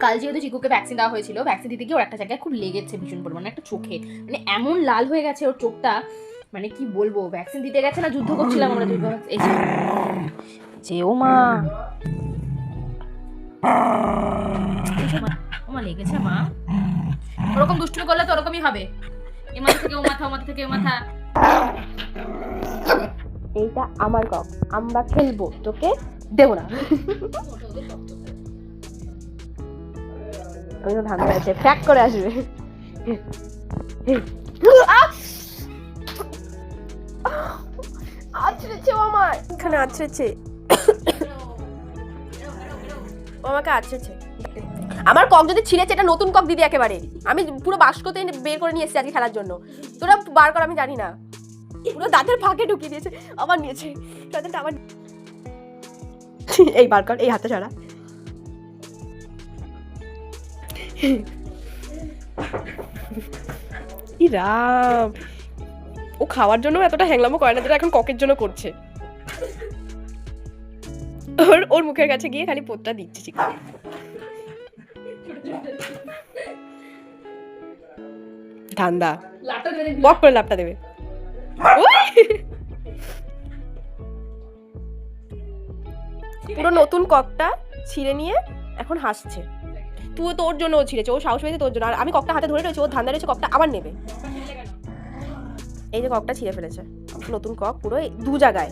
কাল যেহেতু চিকুকে ভ্যাকসিন দেওয়া হয়েছিল, ভ্যাকসিন দিতে গিয়ে ওর একটা জায়গায় খুব লেগেছে ভীষণ পরিমাণে, একটা চোখে, মানে এমন লাল হয়ে গেছে ওর চোখটা, মানে কি বলবো, ভ্যাকসিন দিতে গেছে না, যুদ্ধ করছিলাম আমরা যুদ্ধ। এই যে ও মা, ও মা লেগেছে মা, ওরকম দুষ্টুমি করলে তো ওরকমই হবে, এ মাথা থেকে ও মাথা, ও মাথা থেকে ও মাথা। এইটা আমার কক, আমরা খেলবো, তোকে দেবো না। আমি তো ধান্দা আছে, প্যাক করে আসবে। আছড়েছে ও আমার, এখানে আছড়েছে, ও আমাকে আছড়েছে। আমার কক যদি ছিঁড়েছে, এটা নতুন কক দিদি একেবারে, আমি পুরো বাস্কতে বের করে নিয়ে এসেছি আজকে খেলার জন্য, তোরা বার কর আমি জানি না, পুরো দাঁতের ফাঁকে ঢুকিয়ে দিয়েছে, আবার নিয়েছে দাঁতটা আবার। এই বার কর, এই হাতে ছাড়া। রাম, ও খাওয়ার জন্য এতটা হ্যাংলামো করে না, যেটা এখন ককের জন্য করছে। ওর মুখের কাছে গিয়ে খালি পোতটা দিচ্ছে। ধান্দা বক করে লাপটা দেবে। পুরো নতুন ককটা ছিঁড়ে নিয়ে এখন হাসছে। তুই তোর জন্য ও ছিঁড়েছে, ও সাহস পেয়েছে তোর জন্য, আর আমি ককটা হাতে ধরে রয়েছে, ও ধান্দা রয়েছে ককটা আবার নেবে। এই যে ককটা ছিঁড়ে ফেলেছে, নতুন কক পুরো দু জায়গায়।